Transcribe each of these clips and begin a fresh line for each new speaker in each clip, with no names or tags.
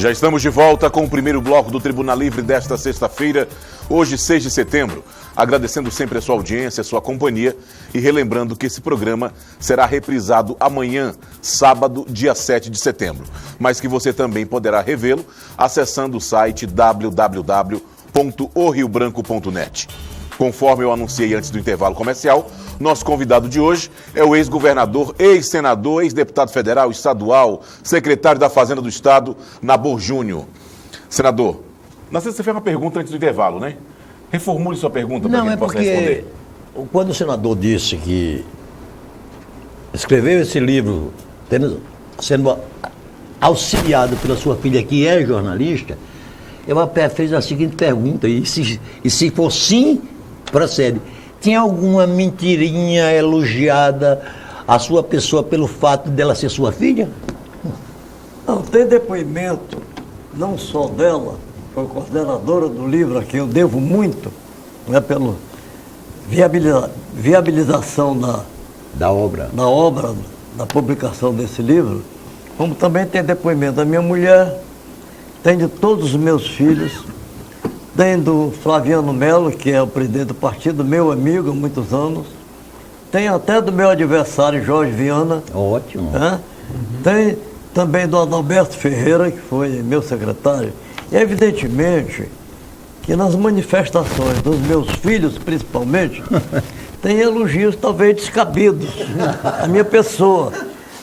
Já estamos de volta com o primeiro bloco do Tribuna Livre desta sexta-feira, hoje 6 de setembro. Agradecendo sempre a sua audiência, a sua companhia e relembrando que esse programa será reprisado amanhã, sábado, dia 7 de setembro. Mas que você também poderá revê-lo acessando o site www.oriobranco.net. Conforme eu anunciei antes do intervalo comercial, nosso convidado de hoje é o ex-governador, ex-senador, ex-deputado federal, estadual, secretário da Fazenda do Estado, Nabor Júnior. Senador, na sexta você fez uma pergunta antes do intervalo, né? Reformule sua pergunta para que ele possa responder.
Quando o senador disse que escreveu esse livro sendo auxiliado pela sua filha, que é jornalista, eu fiz a seguinte pergunta, e se for sim, procede. Tem alguma mentirinha elogiada à sua pessoa pelo fato dela ser sua filha?
Não, tem depoimento, não só dela, foi coordenadora do livro, a quem eu devo muito, né, pela viabilização da obra, da publicação desse livro, como também tem depoimento da minha mulher, tem de todos os meus filhos, tem do Flaviano Melo, que é o presidente do partido, meu amigo há muitos anos, tem até do meu adversário, Jorge Viana.
Ótimo.
Né? Tem também do Adalberto Ferreira, que foi meu secretário. E evidentemente que nas manifestações dos meus filhos, principalmente, tem elogios talvez descabidos à minha pessoa,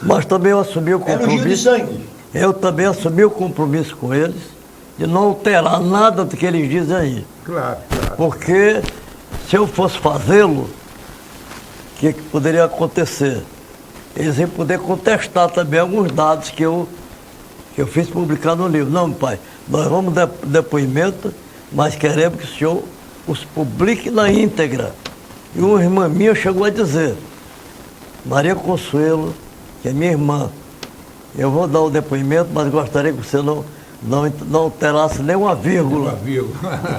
mas também eu assumi o compromisso.
Elogio de sangue.
Eu também assumi o compromisso com eles de não alterar nada do que eles dizem aí.
Claro.
Porque se eu fosse fazê-lo, o que poderia acontecer? Eles iam poder contestar também alguns dados que eu fiz publicar no livro. Não, pai, nós vamos dar depoimento, mas queremos que o senhor os publique na íntegra. E uma irmã minha chegou a dizer, Maria Consuelo, que é minha irmã, eu vou dar o depoimento, mas gostaria que você não alterasse nenhuma vírgula.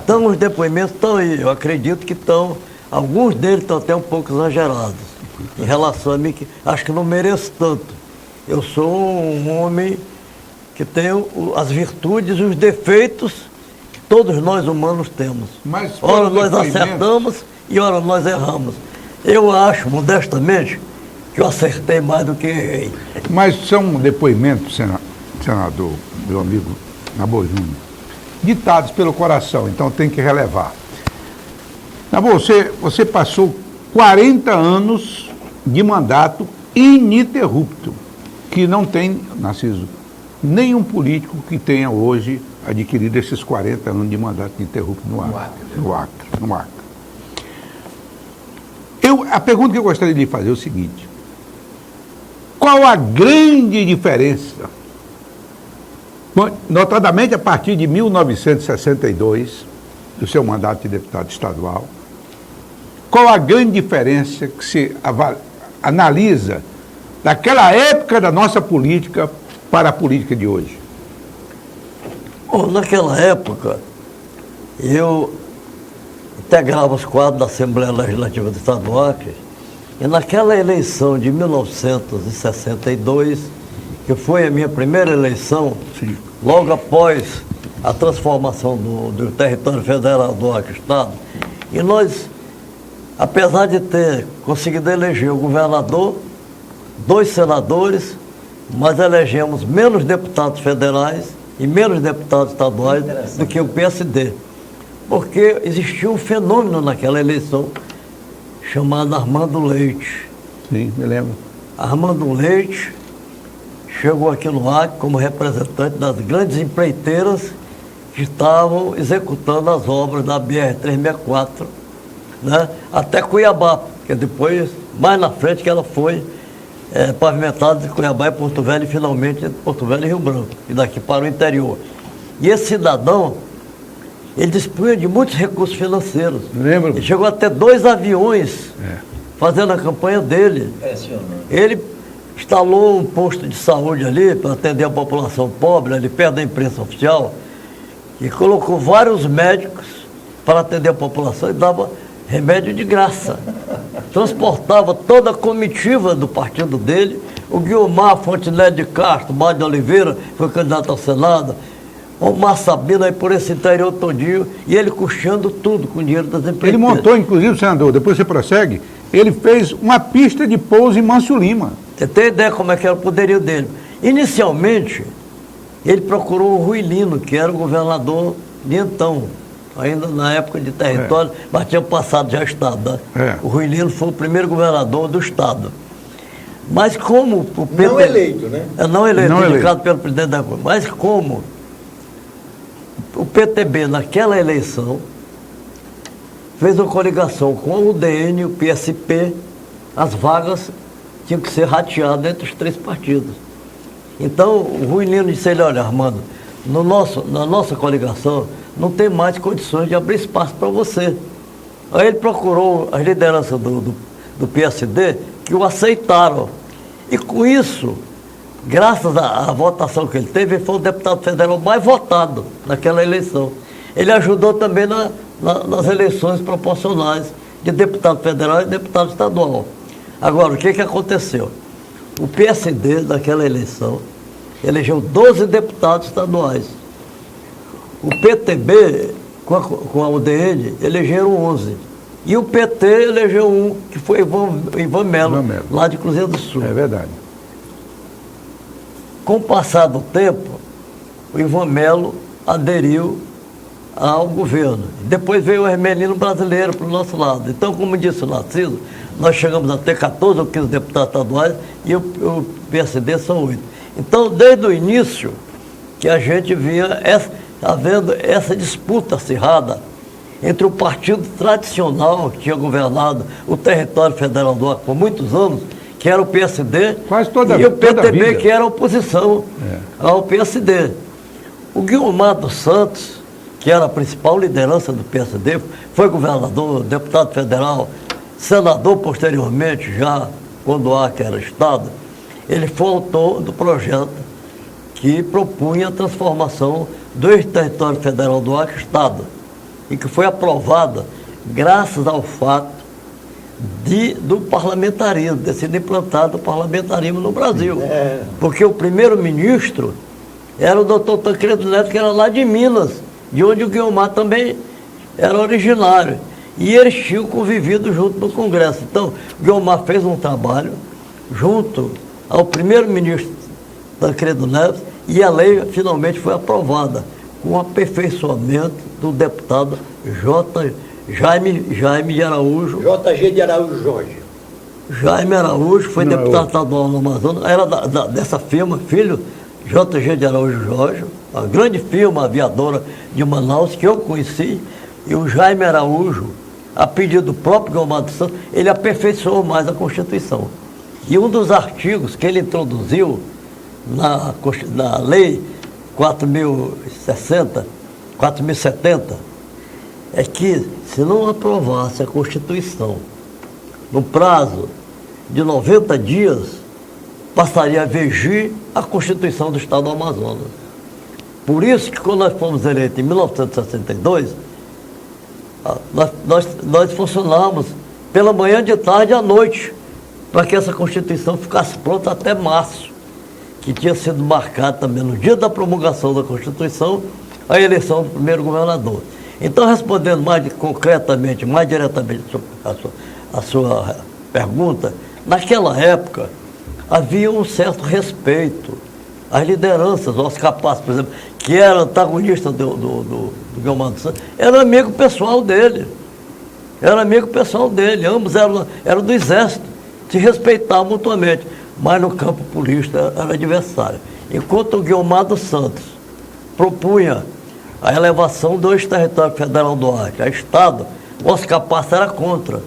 Então os depoimentos estão aí, eu acredito que estão, alguns deles estão até um pouco exagerados, em relação a mim, que acho que não mereço tanto. Eu sou um homem que tem as virtudes e os defeitos que todos nós humanos temos.
Mas
ora nós acertamos e ora nós erramos. Eu acho, modestamente, que eu acertei mais do que errei.
Mas são depoimentos, senador, meu amigo Nabor Júnior, ditados pelo coração, então tem que relevar. Nabor, você passou 40 anos de mandato ininterrupto, que não tem, Narciso, nenhum político que tenha hoje adquirido esses 40 anos de mandato ininterrupto no Acre. A pergunta que eu gostaria de fazer é o seguinte: qual a grande diferença, notadamente a partir de 1962, do seu mandato de deputado estadual, qual a grande diferença que se analisa daquela época da nossa política para a política de hoje?
Bom, naquela época, eu integrava os quadros da Assembleia Legislativa do Estado do Acre, e naquela eleição de 1962, que foi a minha primeira eleição, sim, logo após a transformação do território federal do Acre Estado, e nós, apesar de ter conseguido eleger o governador, 2 senadores, mas elegemos menos deputados federais e menos deputados estaduais do que o PSD. Porque existia um fenômeno naquela eleição chamado Armando Leite.
Sim, me lembro.
Armando Leite chegou aqui no Acre como representante das grandes empreiteiras que estavam executando as obras da BR-364, né, até Cuiabá, porque depois, mais na frente, que ela foi pavimentada de Cuiabá e Porto Velho, e finalmente de Porto Velho e Rio Branco, e daqui para o interior. E esse cidadão, ele dispunha de muitos recursos financeiros.
Lembro.
Ele chegou a ter 2 aviões fazendo a campanha dele. Ele instalou um posto de saúde ali para atender a população pobre, ali perto da imprensa oficial, e colocou vários médicos para atender a população e dava remédio de graça. Transportava toda a comitiva do partido dele, o Guiomar Fontenelle de Castro, Mário de Oliveira, foi candidato ao Senado, Omar Sabino aí por esse interior todinho, e ele custeando tudo com o dinheiro das empresas.
Ele montou, inclusive, senador, depois você prossegue, ele fez uma pista de pouso em Mâncio Lima.
Você tem ideia como é que era o poderio dele? Inicialmente, ele procurou o Rui Lino, que era o governador de então, ainda na época de território, mas tinha passado já Estado. Né? O Rui Lino foi o primeiro governador do Estado. Mas como o PT...
Não eleito, né?
Não eleito,
Não
indicado pelo presidente da República. Mas como o PTB, naquela eleição, fez uma coligação com o UDN e o PSP, as vagas tinham que ser rateadas entre os três partidos. Então, o Rui Lino disse a ele, olha, Armando, na nossa coligação não tem mais condições de abrir espaço para você. Aí ele procurou as lideranças do PSD, que o aceitaram. E com isso, graças à votação que ele teve, ele foi o deputado federal mais votado naquela eleição. Ele ajudou também nas eleições proporcionais de deputado federal e deputado estadual. Agora, o que aconteceu? O PSD, naquela eleição, elegeu 12 deputados estaduais. O PTB, com a UDN, elegeram 11. E o PT elegeu um, que foi Ivan Melo, lá de Cruzeiro do Sul.
É verdade.
Com o passar do tempo, o Ivan Melo aderiu ao governo. Depois veio o Hermelino brasileiro para o nosso lado. Então, como disse o Narciso, nós chegamos a ter 14 ou 15 deputados estaduais e o PSD são 8. Então, desde o início, que a gente via havendo essa disputa acirrada entre o partido tradicional que tinha governado o território federal do Acre por muitos anos, que era o PSD, e o PTB, que era a oposição ao PSD. O Guiomar dos Santos, que era a principal liderança do PSD, foi governador, deputado federal, senador posteriormente, já quando o Acre era Estado. Ele foi autor do projeto que propunha a transformação do território federal do Acre Estado, e que foi aprovada graças ao fato do parlamentarismo, ter sido implantado o parlamentarismo no Brasil. Porque o primeiro-ministro era o doutor Tancredo Neto, que era lá de Minas, de onde o Guiomar também era originário. E eles tinham convivido junto no Congresso. Então, o Guiomar fez um trabalho junto ao primeiro-ministro Tancredo Neto e a lei finalmente foi aprovada, com o aperfeiçoamento do deputado Jaime de Araújo.
JG de Araújo Jorge.
Jaime Araújo foi deputado estadual no Amazonas, era dessa firma, filho JG de Araújo Jorge, a grande firma aviadora de Manaus, que eu conheci, e o Jaime Araújo, a pedido do próprio Guiomar dos Santos, ele aperfeiçoou mais a Constituição. E um dos artigos que ele introduziu na Lei 4.070, é que, se não aprovasse a Constituição no prazo de 90 dias, passaria a vigir a Constituição do Estado do Amazonas. Por isso que, quando nós fomos eleitos em 1962, nós funcionamos pela manhã, de tarde e à noite, para que essa Constituição ficasse pronta até março, que tinha sido marcado também no dia da promulgação da Constituição, a eleição do primeiro governador. Então, respondendo mais concretamente, mais diretamente a sua pergunta, naquela época havia um certo respeito às lideranças. Oscar Passos, por exemplo, que era antagonista do Guiomar dos Santos, era amigo pessoal dele. Ambos eram do Exército, se respeitavam mutuamente, mas no campo político era adversário. Enquanto o Guiomar dos Santos propunha a elevação do território federal do Acre a Estado, o Oscar Passos era contra,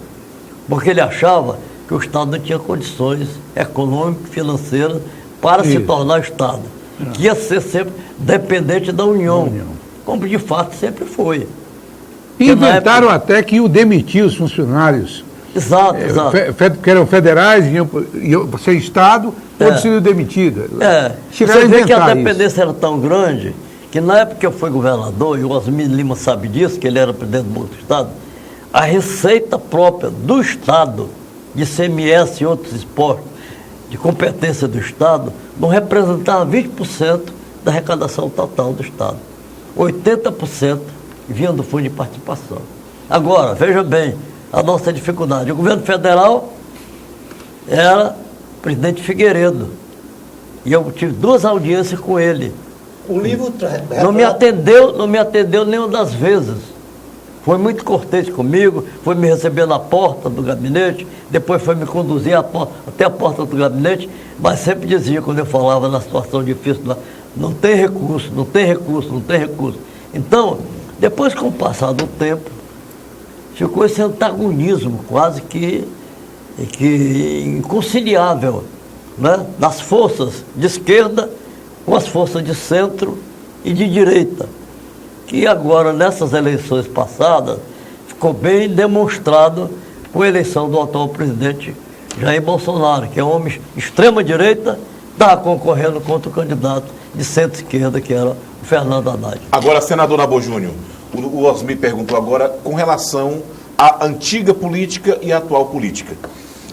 porque ele achava que o Estado não tinha condições econômicas, financeiras para se tornar Estado, que ia ser sempre dependente da União, como de fato sempre foi.
Inventaram até que iam demitir os funcionários.
Exato.
Que eram federais, iam ser Estado, ou seriam demitidos.
Você vê que a dependência era tão grande que na época que eu fui governador, e o Osmir Lima sabe disso, que ele era presidente do Banco do Estado, a receita própria do Estado, de ICMS e outros impostos de competência do Estado, não representava 20% da arrecadação total do Estado. 80% vinha do fundo de participação. Agora, veja bem, a nossa dificuldade. O governo federal era o presidente Figueiredo. E eu tive 2 audiências com ele.
O livro
Não me atendeu nenhuma das vezes. Foi muito cortês comigo, foi me receber na porta do gabinete, depois foi me conduzir até a porta do gabinete, mas sempre dizia, quando eu falava na situação difícil, lá, não tem recurso, não tem recurso, não tem recurso. Então, depois com o passar do tempo, ficou esse antagonismo quase que inconciliável, né? Das forças de esquerda com as forças de centro e de direita, que agora, nessas eleições passadas, ficou bem demonstrado com a eleição do atual presidente Jair Bolsonaro, que é um homem extrema-direita, estava concorrendo contra o candidato de centro-esquerda, que era o Fernando Haddad.
Agora, senador Nabor Júnior, o Osmir perguntou agora com relação à antiga política e à atual política.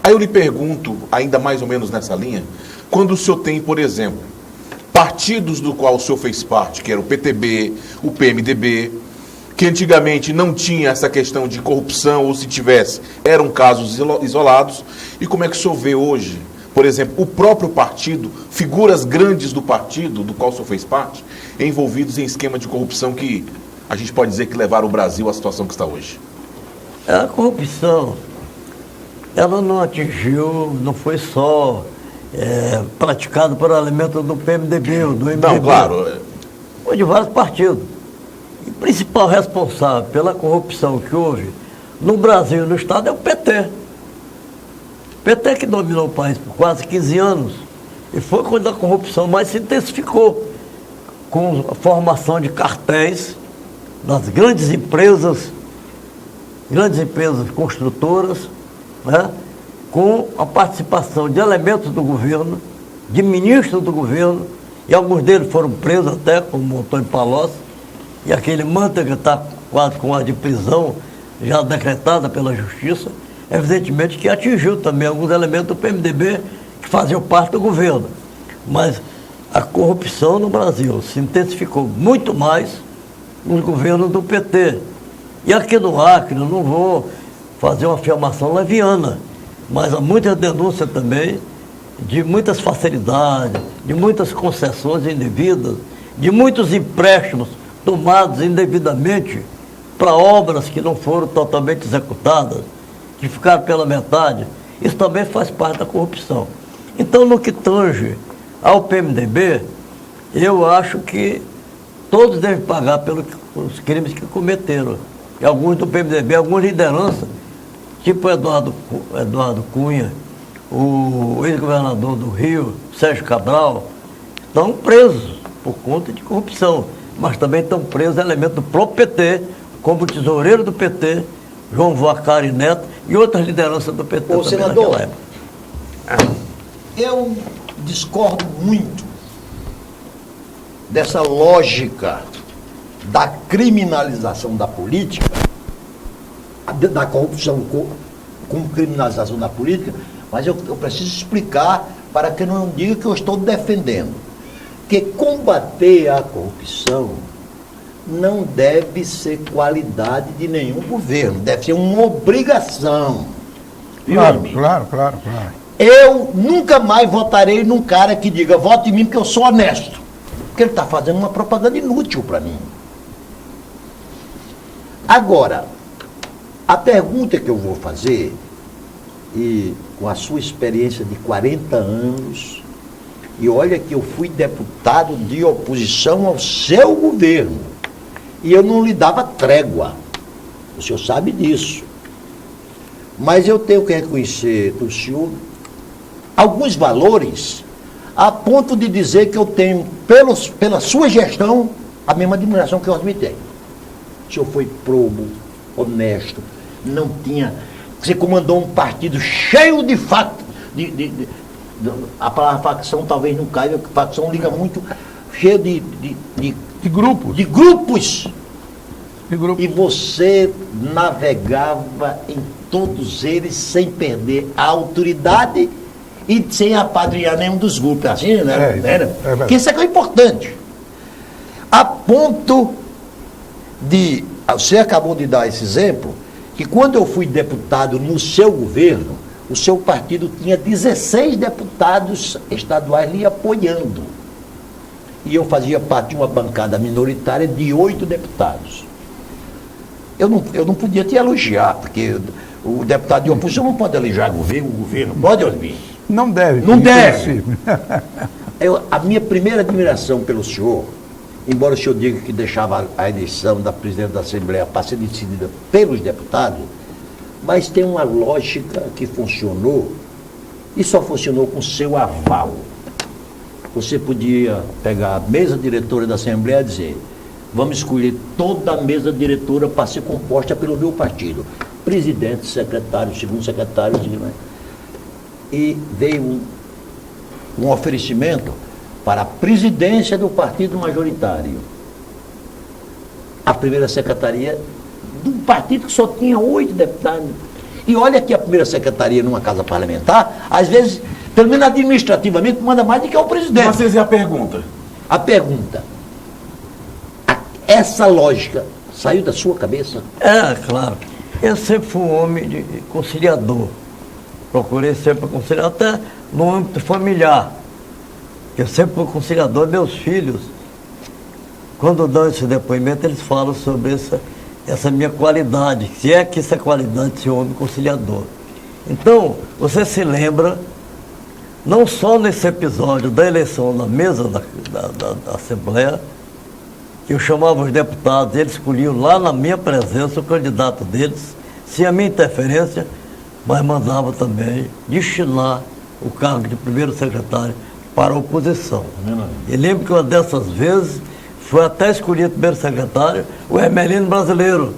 Aí eu lhe pergunto, ainda mais ou menos nessa linha, quando o senhor tem, por exemplo, partidos do qual o senhor fez parte, que era o PTB, o PMDB, que antigamente não tinha essa questão de corrupção, ou se tivesse, eram casos isolados, e como é que o senhor vê hoje, por exemplo, o próprio partido, figuras grandes do partido do qual o senhor fez parte, envolvidos em esquema de corrupção que a gente pode dizer que levaram o Brasil à situação que está hoje?
A corrupção, ela não atingiu, não foi só praticado por elementos do PMDB ou do MDB.
Não, claro.
Foi de vários partidos. E o principal responsável pela corrupção que houve no Brasil e no Estado é o PT. O PT que dominou o país por quase 15 anos. E foi quando a corrupção mais se intensificou, com a formação de cartéis das grandes empresas construtoras, né? Com a participação de elementos do governo, de ministros do governo, e alguns deles foram presos até, como o Antônio Palocci, e aquele Manteiga está quase com a de prisão já decretada pela Justiça, evidentemente que atingiu também alguns elementos do PMDB que faziam parte do governo. Mas a corrupção no Brasil se intensificou muito mais nos governos do PT. E aqui no Acre, eu não vou fazer uma afirmação leviana, mas há muita denúncia também de muitas facilidades, de muitas concessões indevidas, de muitos empréstimos tomados indevidamente para obras que não foram totalmente executadas, que ficaram pela metade. Isso também faz parte da corrupção. Então, no que tange ao PMDB, eu acho que todos devem pagar pelos crimes que cometeram. E alguns do PMDB, algumas lideranças, tipo Eduardo Cunha, o ex-governador do Rio, Sérgio Cabral, estão presos por conta de corrupção, mas também estão presos elementos do próprio PT, como o tesoureiro do PT, João Vacari Neto, e outras lideranças do PT também
senador,
naquela época.
Eu discordo muito dessa lógica da criminalização da política, da corrupção com criminalização da política, mas eu preciso explicar para que não diga que eu estou defendendo. Que combater a corrupção não deve ser qualidade de nenhum governo, deve ser uma obrigação.
Claro.
Eu nunca mais votarei num cara que diga, vote em mim porque eu sou honesto. Porque ele está fazendo uma propaganda inútil para mim. Agora, a pergunta que eu vou fazer, e com a sua experiência de 40 anos, e olha que eu fui deputado de oposição ao seu governo, e eu não lhe dava trégua, o senhor sabe disso. Mas eu tenho que reconhecer do senhor alguns valores, a ponto de dizer que eu tenho, pela sua gestão, a mesma admiração que o Osmir tem. O senhor foi probo, honesto, não tinha... Você comandou um partido cheio de fatos. A palavra facção talvez não caiba, porque facção liga muito, cheio de
grupos.
De grupos. E você navegava em todos eles sem perder a autoridade e sem apadrinhar nenhum dos grupos. Assim, né? Porque isso é que é importante. A ponto Você acabou de dar esse exemplo, que quando eu fui deputado no seu governo, o seu partido tinha 16 deputados estaduais lhe apoiando. E eu fazia parte de uma bancada minoritária de 8 deputados. Eu não podia te elogiar, porque o deputado de oposição não pode elogiar o governo, pode, Osmir?
Não deve.
Não deve.
impossível.
A minha primeira admiração pelo senhor, embora o senhor diga que deixava a eleição da presidente da Assembleia para ser decidida pelos deputados, mas tem uma lógica que funcionou e só funcionou com seu aval. Você podia pegar a mesa diretora da Assembleia e dizer: vamos escolher toda a mesa diretora para ser composta pelo meu partido. Presidente, secretário, segundo secretário, e veio um oferecimento para a presidência do partido majoritário. A primeira secretaria de um partido que só tinha 8 deputados. E olha que a primeira secretaria numa casa parlamentar, às vezes, pelo menos administrativamente, manda mais do que o presidente.
Mas e a pergunta?
A pergunta, essa lógica saiu da sua cabeça?
Claro. Eu sempre fui um homem conciliador. Procurei sempre conciliar, até no âmbito familiar. Eu sempre fui conciliador. Meus filhos, quando dão esse depoimento, eles falam sobre essa minha qualidade, se é que essa qualidade de ser homem conciliador. Então, você se lembra, não só nesse episódio da eleição na mesa da Assembleia, que eu chamava os deputados, eles escolhiam lá na minha presença o candidato deles, sem a minha interferência, mas mandava também destinar o cargo de primeiro secretário para a oposição. E lembro que uma dessas vezes foi até escolhido primeiro secretário o Hermelino Brasileiro.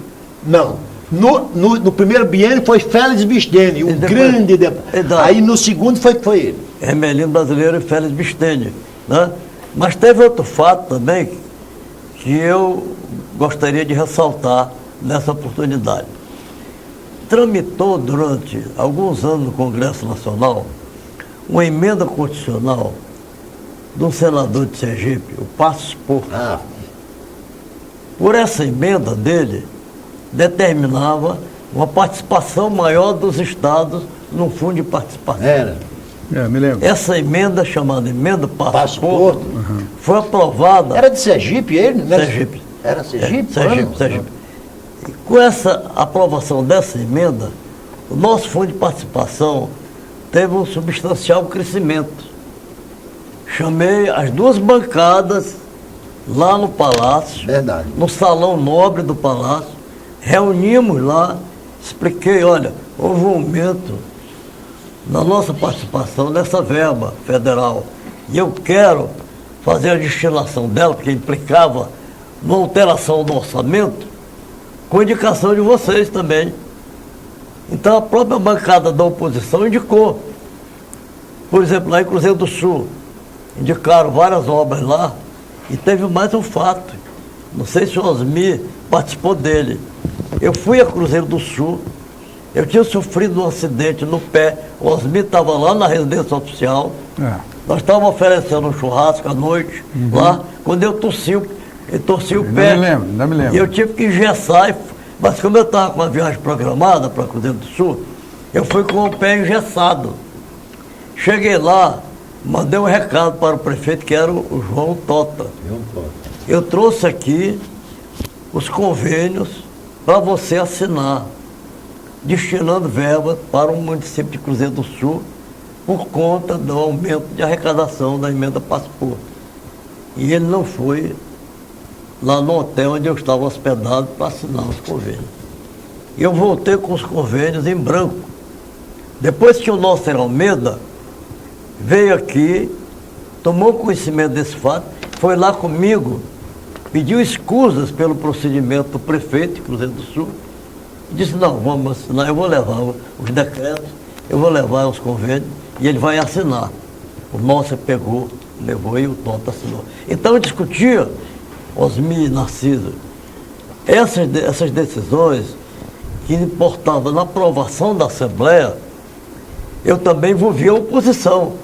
Não. No primeiro biênio foi Félix Bistene, o grande deputado. Aí no segundo foi ele.
Hermelino Brasileiro e Félix Bistene. Né? Mas teve outro fato também que eu gostaria de ressaltar nessa oportunidade. Tramitou durante alguns anos no Congresso Nacional uma emenda constitucional de um senador de Sergipe, o Passos Porto. Por essa emenda dele, determinava uma participação maior dos estados no fundo de participação.
Me lembro.
Essa emenda, chamada Emenda Passos Porto, foi aprovada...
Era de Sergipe ele? Não era
Sergipe.
Era Sergipe?
Sergipe. E com essa aprovação dessa emenda, o nosso fundo de participação teve um substancial crescimento. Chamei as duas bancadas lá no Palácio,
Verdade.
no Salão Nobre do Palácio, reunimos lá, expliquei, olha, houve um aumento na nossa participação nessa verba federal. E eu quero fazer a destinação dela, porque implicava uma alteração do orçamento, com indicação de vocês também. Então a própria bancada da oposição indicou. Por exemplo, lá em Cruzeiro do Sul, indicaram várias obras lá, e teve mais um fato. Não sei se o Osmir participou dele. Eu fui a Cruzeiro do Sul, eu tinha sofrido um acidente no pé, o Osmir estava lá na residência oficial, nós estávamos oferecendo um churrasco à noite, lá, quando eu torci o pé.
Não me lembro.
E eu tive que engessar, mas como eu estava com uma viagem programada para Cruzeiro do Sul, eu fui com o pé engessado. Cheguei lá, mandei um recado para o prefeito, que era o João Tota. Eu trouxe aqui os convênios para você assinar, destinando verba para o município de Cruzeiro do Sul, por conta do aumento de arrecadação da emenda Passos Porto. E ele não foi lá no hotel onde eu estava hospedado para assinar os convênios. E eu voltei com os convênios em branco. Depois que o nosso Almeida veio aqui, tomou conhecimento desse fato, foi lá comigo, pediu escusas pelo procedimento do prefeito de Cruzeiro do Sul, e disse, não, vamos assinar, eu vou levar os decretos, eu vou levar os convênios, e ele vai assinar. O nosso pegou, levou e o Tota assinou. Então eu discutia, Osmir e Narciso, essas decisões que importavam na aprovação da Assembleia, eu também envolvia a oposição,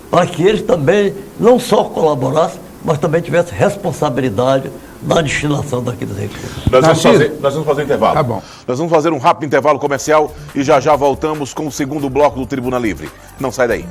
para que eles também não só colaborassem, mas também tivessem responsabilidade na destinação daqueles recursos.
Nós vamos fazer um intervalo.
Tá bom.
Nós vamos fazer um rápido intervalo comercial e já voltamos com o segundo bloco do Tribuna Livre. Não sai daí.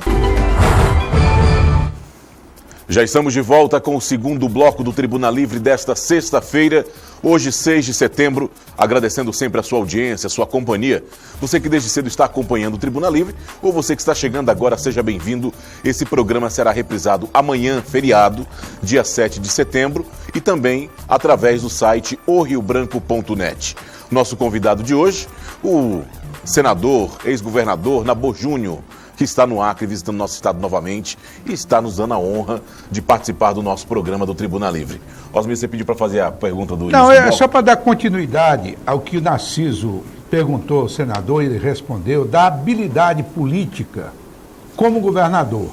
Já estamos de volta com o segundo bloco do Tribuna Livre desta sexta-feira, hoje 6 de setembro, agradecendo sempre a sua audiência, a sua companhia. Você que desde cedo está acompanhando o Tribuna Livre, ou você que está chegando agora, seja bem-vindo. Esse programa será reprisado amanhã, feriado, dia 7 de setembro, e também através do site oriobranco.net. Nosso convidado de hoje, o senador, ex-governador Nabor Júnior, que está no Acre visitando nosso estado novamente e está nos dando a honra de participar do nosso programa do Tribuna Livre. Osmir, você pediu para fazer a pergunta do
Não, é só para dar continuidade ao que o Narciso perguntou ao senador, ele respondeu, da habilidade política como governador.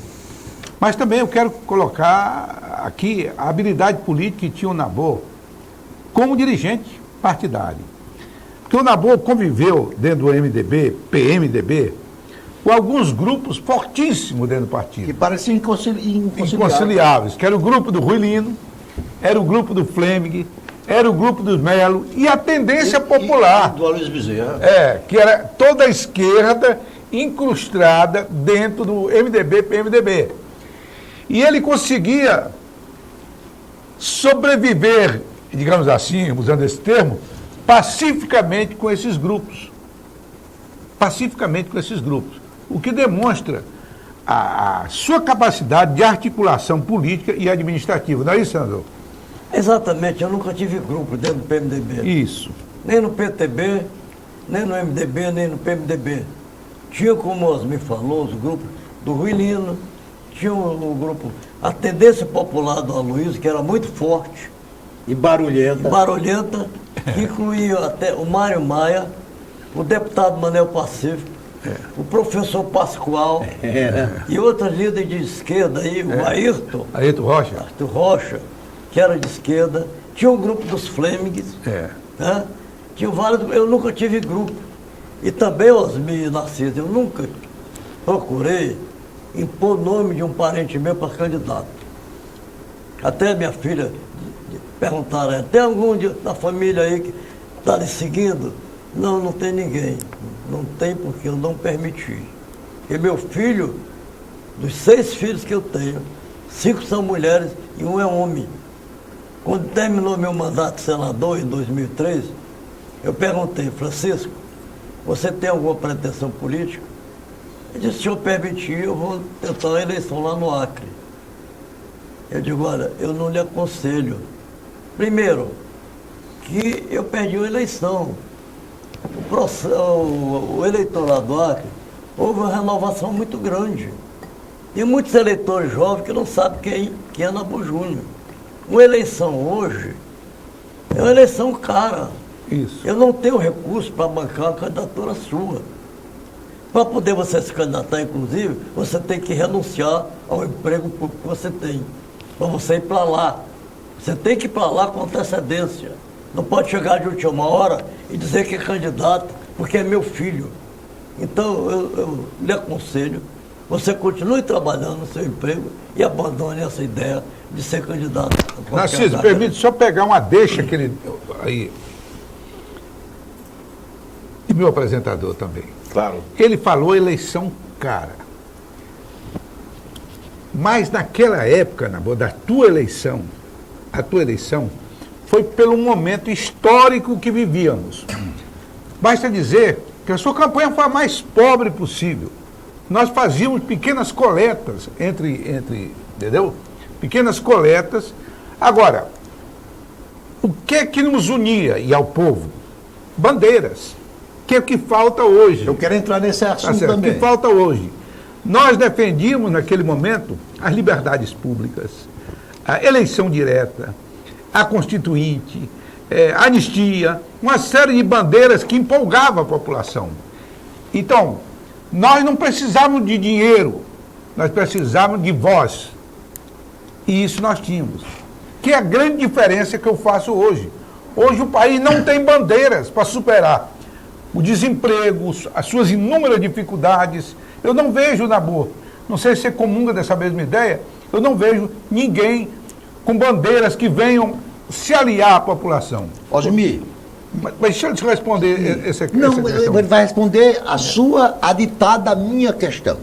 Mas também eu quero colocar aqui a habilidade política que tinha o Nabor como dirigente partidário. Porque o Nabor conviveu dentro do MDB, PMDB, com alguns grupos fortíssimos dentro do partido.
Que pareciam
Inconciliáveis, que era o grupo do Rui Lino, era o grupo do Fleming, era o grupo dos Melo e a tendência popular.
Do Aloysio Bezerra.
Que era toda a esquerda incrustada dentro do MDB, PMDB. E ele conseguia sobreviver, digamos assim, usando esse termo, pacificamente com esses grupos. Pacificamente com esses grupos. O que demonstra a sua capacidade de articulação política e administrativa. Não é isso, senador?
Exatamente, eu nunca tive grupo dentro do PMDB.
Isso.
Nem no PTB, nem no MDB, nem no PMDB. Tinha, como o Osmir falou, os grupos do Rui Lino, tinha o grupo, a tendência popular do Aloysio, que era muito forte.
E barulhenta.
Barulhenta, que incluía até o Mário Maia, o deputado Manel Pacífico, o professor Pascoal e outros líderes de esquerda aí, o Ayrton.
Ayrton Rocha.
Ayrton Rocha, que era de esquerda. Tinha o grupo dos Flemings. Né? Tinha vários, eu nunca tive grupo. E também, Osmir e Narciso, eu nunca procurei impor nome de um parente meu para candidato. Até minha filha perguntaram, tem algum da família aí que está lhe seguindo? Não, não tem ninguém. Não tem porque eu não permiti. E meu filho, dos 6 filhos que eu tenho, 5 são mulheres e 1 é homem. Quando terminou meu mandato de senador, em 2003, eu perguntei, Francisco, você tem alguma pretensão política? Ele disse, se eu permitir, eu vou tentar uma eleição lá no Acre. Eu digo, olha, eu não lhe aconselho. Primeiro, que eu perdi uma eleição. O eleitorado do Acre, houve uma renovação muito grande. E muitos eleitores jovens que não sabem quem é Nabor Júnior. Uma eleição hoje é uma eleição cara.
Isso.
Eu não tenho recurso para bancar uma candidatura sua. Para poder você se candidatar, inclusive, você tem que renunciar ao emprego público que você tem. Para você ir para lá. Você tem que ir para lá com antecedência. Não pode chegar de última hora e dizer que é candidato, porque é meu filho. Então, eu lhe aconselho, você continue trabalhando no seu emprego e abandone essa ideia de ser candidato.
Narciso, permite só pegar uma deixa que ele aí. E meu apresentador também.
Claro.
Ele falou eleição cara. Mas naquela época, Nabor, da tua eleição, a tua eleição foi pelo momento histórico que vivíamos. Basta dizer que a sua campanha foi a mais pobre possível. Nós fazíamos pequenas coletas entendeu? Pequenas coletas. Agora, o que é que nos unia e ao povo? Bandeiras. Que é o que falta hoje.
Eu quero entrar nesse assunto também.
O que falta hoje. Nós defendíamos, naquele momento, as liberdades públicas, a eleição direta, a constituinte, a anistia, uma série de bandeiras que empolgavam a população. Então, nós não precisávamos de dinheiro, nós precisávamos de voz. E isso nós tínhamos. Que é a grande diferença que eu faço hoje. Hoje o país não tem bandeiras para superar o desemprego, as suas inúmeras dificuldades. Eu não vejo, Nabor, não sei se você comunga dessa mesma ideia, eu não vejo ninguém com bandeiras que venham se aliar à população.
Osmir,
Mas deixa eu te responder essa
não,
questão.
ele vai responder a ditada minha questão.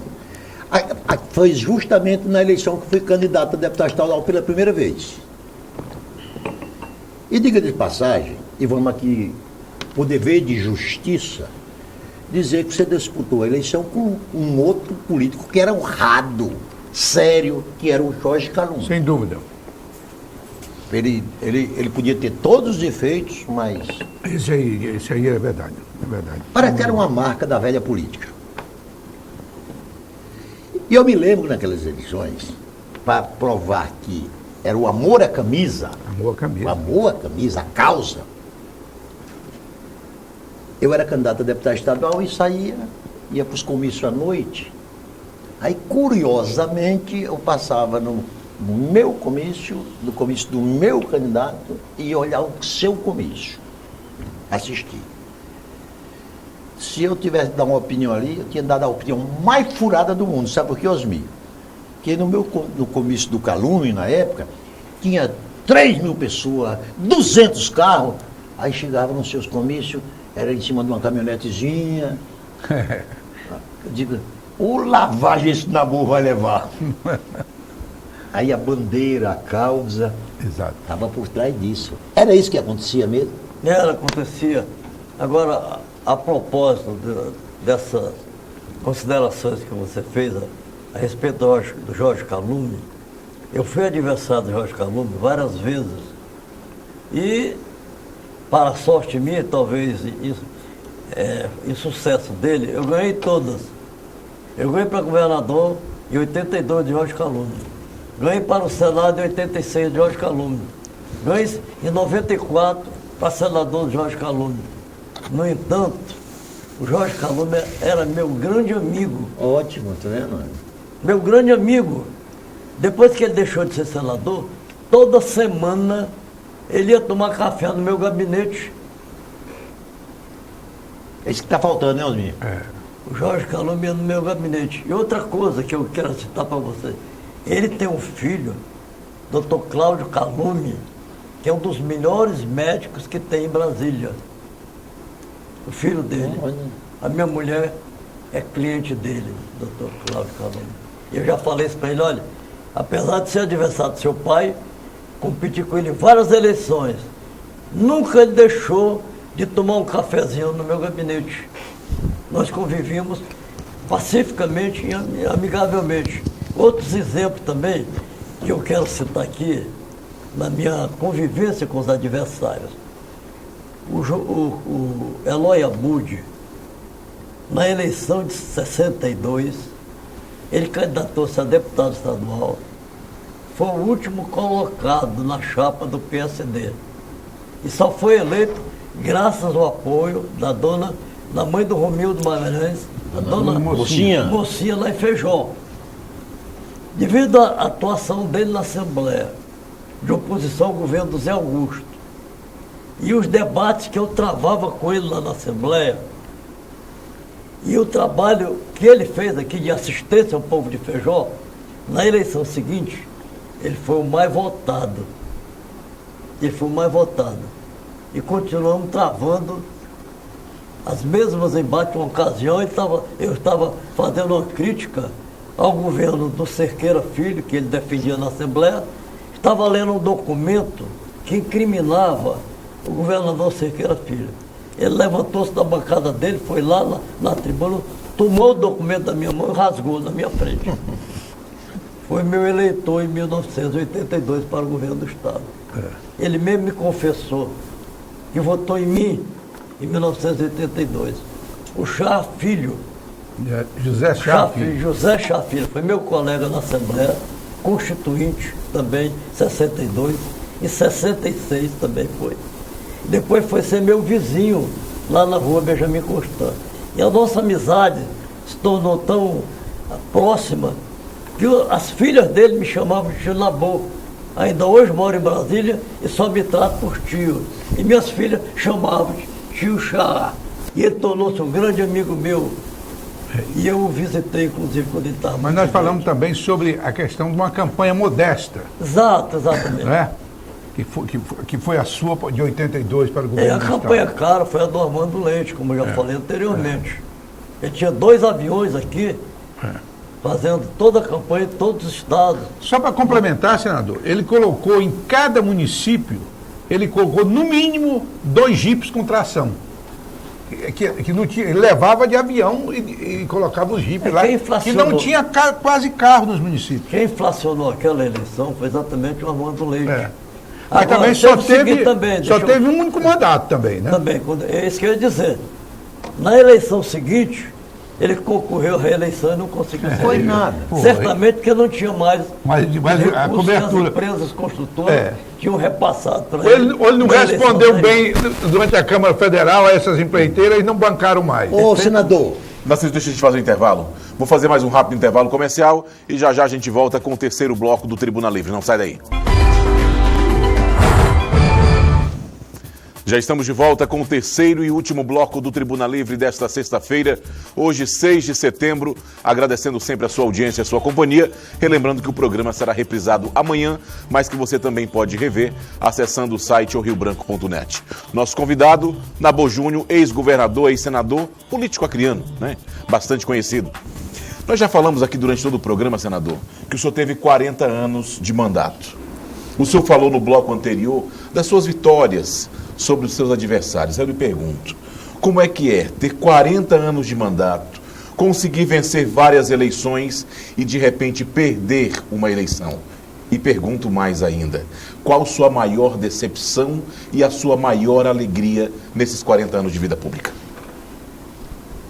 Foi justamente na eleição que fui candidato a deputado estadual pela primeira vez. E diga de passagem, e vamos aqui, por dever de justiça, dizer que você disputou a eleição com um outro político que era honrado, sério, que era o Jorge Calum.
Sem dúvida.
Ele podia ter todos os defeitos, mas
Isso aí é verdade. É verdade.
parece que era uma marca da velha política. E eu me lembro naquelas eleições, para provar que era o amor à camisa,
Amor à camisa.
o amor à camisa, a causa. Eu era candidato a deputado estadual e ia para os comícios à noite. Aí, curiosamente, eu passava no meu comício, no comício do meu candidato, e ia olhar o seu comício, assistir. Se eu tivesse dado uma opinião ali, eu tinha dado a opinião mais furada do mundo. Sabe por quê, Osmir? Porque no comício do Calum, na época, tinha 3.000 pessoas, 200 carros. Aí chegava nos seus comícios, era em cima de uma caminhonetezinha. Eu digo, o lavagem esse Nabu vai levar. Aí a bandeira, a causa,
Exato.
estava por trás disso. Era isso que acontecia mesmo?
Acontecia. Agora, a propósito dessas considerações que você fez a respeito do Jorge Calum, eu fui adversário do Jorge Calum várias vezes. E, para a sorte minha, talvez em sucesso dele, eu ganhei todas. Eu ganhei para governador em 82 de Jorge Calum. Ganhei para o Senado em 86 de Jorge Calum. Ganhei em 94 para senador de Jorge Calum. No entanto, o Jorge Calum era meu grande amigo.
Ótimo, tá vendo?
Meu grande amigo. Depois que ele deixou de ser senador, toda semana ele ia tomar café no meu gabinete.
É isso que está faltando, né, Osmir?
O Jorge Calum ia no meu gabinete. E outra coisa que eu quero citar para vocês. Ele tem um filho, Dr. Cláudio Calum, que é um dos melhores médicos que tem em Brasília. O filho dele. A minha mulher é cliente dele, Dr. Cláudio Calum. Eu já falei isso para ele, olha, apesar de ser adversário do seu pai, competi com ele em várias eleições. Nunca ele deixou de tomar um cafezinho no meu gabinete. Nós convivíamos pacificamente e amigavelmente. Outros exemplos também que eu quero citar aqui, na minha convivência com os adversários. O Eloy Abud, na eleição de 62, ele candidatou-se a deputado estadual, foi o último colocado na chapa do PSD. E só foi eleito graças ao apoio da mãe do Romildo Magalhães, a dona
Mocinha.
Mocinha lá em Feijó. Devido à atuação dele na Assembleia, de oposição ao governo do Zé Augusto, e os debates que eu travava com ele lá na Assembleia, e o trabalho que ele fez aqui de assistência ao povo de Feijó, na eleição seguinte, ele foi o mais votado. Ele foi o mais votado. E continuamos travando as mesmas embates. Uma ocasião, eu estava fazendo uma crítica ao governo do Cerqueira Filho, que ele defendia na Assembleia, estava lendo um documento que incriminava o governador Cerqueira Filho. Ele levantou-se da bancada dele, foi lá na tribuna, tomou o documento da minha mão e rasgou na minha frente. Foi meu eleitor em 1982 para o governo do Estado. Ele mesmo me confessou que votou em mim em 1982. O Chá Filho,
José Chá Filho.
José Chá Filho, foi meu colega na Assembleia, constituinte também, em 62, e 66 também foi. Depois foi ser meu vizinho lá na rua Benjamin Constant. E a nossa amizade se tornou tão próxima que as filhas dele me chamavam de tio Nabô. Ainda hoje moro em Brasília e só me trato por tio. E minhas filhas chamavam de tio Chá. E ele tornou-se um grande amigo meu. E eu o visitei, inclusive, quando ele estava.
Mas nós falamos também sobre a questão de uma campanha modesta.
Exatamente.
Não é? que foi a sua de 82 para o governo
A
do
campanha
Estado.
cara foi a do Armando Leite, como eu já falei anteriormente. Ele tinha 2 aviões aqui, fazendo toda a campanha em todos os estados.
Só para complementar, senador, ele colocou em cada município, ele colocou no mínimo 2 jipes com tração. Que não tinha, ele levava de avião e colocava os jipes lá,
quem
que
inflacionou?
não tinha quase carro nos municípios.
Quem inflacionou aquela eleição foi exatamente o Armando Leite.
Mas
Agora,
também só
teve o seguinte
teve,
deixa eu-
teve um único mandato também, né?
Também, é isso que eu ia dizer. Na eleição seguinte, ele concorreu à reeleição e não conseguiu ser
Foi
eleito.
nada.
Certamente porque não tinha mais
Mas a
recursos que as
cobertura.
empresas construtoras tinham repassado para
Ou ele não
na eleição
respondeu
seguinte.
bem durante a Câmara Federal a essas empreiteiras e não bancaram mais.
Ô, senador,
Narciso, deixa a gente fazer um intervalo. Vou fazer mais um rápido intervalo comercial e já já a gente volta com o terceiro bloco do Tribuna Livre. Não sai daí. Já estamos de volta com o terceiro e último bloco do Tribuna Livre desta sexta-feira, hoje 6 de setembro, agradecendo sempre a sua audiência e a sua companhia, relembrando que o programa será reprisado amanhã, mas que você também pode rever acessando o site riobranco.net. Nosso convidado, Nabô Júnior, ex-governador, ex-senador, político acriano, né? Bastante conhecido. Nós já falamos aqui durante todo o programa, senador, que o senhor teve 40 anos de mandato. O senhor falou no bloco anterior das suas vitórias sobre os seus adversários. Eu lhe pergunto, como é que é ter 40 anos de mandato, conseguir vencer várias eleições e de repente perder uma eleição? E pergunto mais ainda, qual sua maior decepção e a sua maior alegria nesses 40 anos de vida pública?